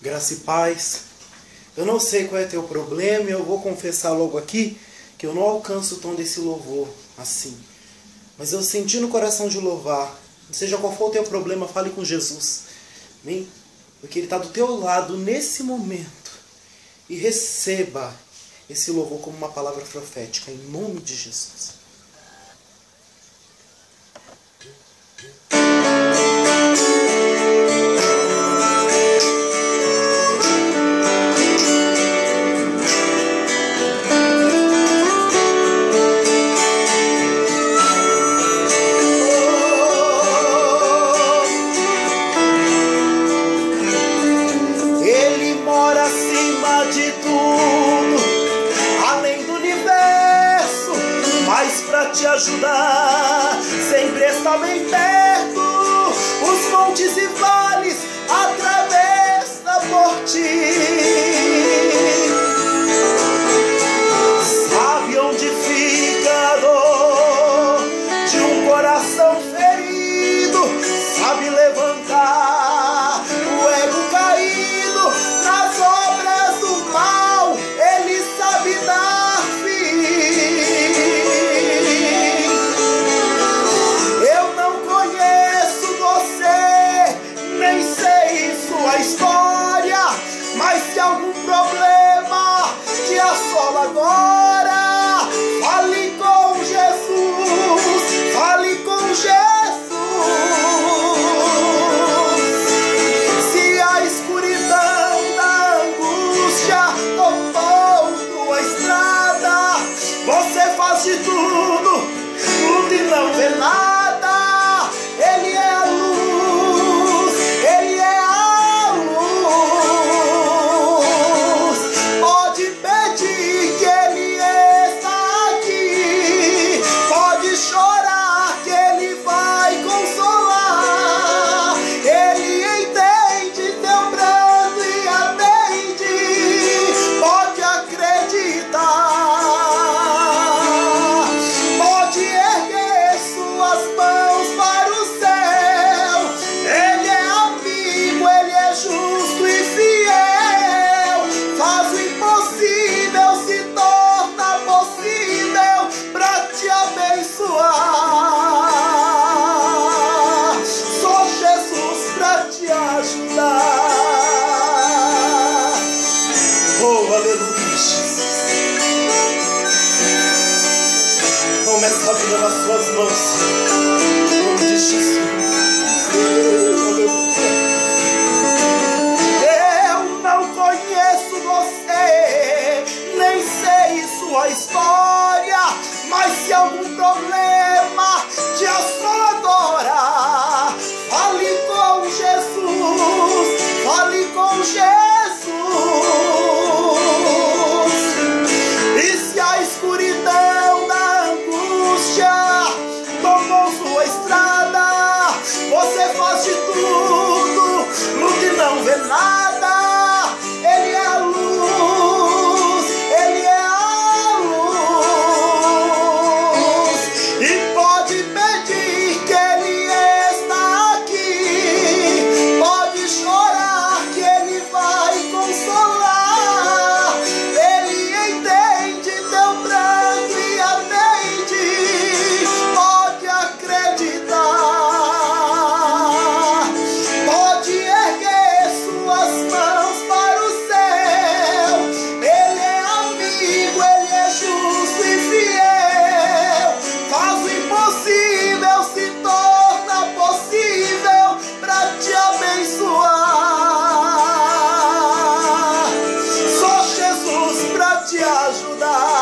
Graça e paz. Eu não sei qual é teu problema e eu vou confessar logo aqui que eu não alcanço o tom desse louvor assim. Mas eu senti no coração de louvar. Seja qual for o teu problema, fale com Jesus. Amém? Porque Ele está do teu lado nesse momento. E receba esse louvor como uma palavra profética, em nome de Jesus. Te ajudar, sempre está bem perto, os montes e vales atravessa por ti. Sabe onde fica a dor de um coração ferido, sabe levantar o ego caído nas obras do mal, Ele sabe dar fim. A história, mas se algum problema te assola agora, fale com Jesus, fale com Jesus. Se a escuridão da angústia tomou tua estrada, você faz de tudo, luta e não vê nada. Ele é a luz, Ele é a começa a vida nas suas mãos, em nome de Jesus. Eu não conheço você, nem sei sua história, mas se algum problema te assola agora, fale com Jesus, fale com Jesus. E se a escuridão da angústia tomou sua estrada, você faz de tudo, luta e não vê nada. Ele é a luz, Ele é a luz, e pode pedir que Ele está aqui, pode chorar que Ele vai consolar. Ele entende teu pranto e atende, pode acreditar, pode erguer suas mãos para o céu. Ele é amigo, Ele é justo e fiel, faz o impossível se torna possível para te abençoar. Só Jesus para te ajudar.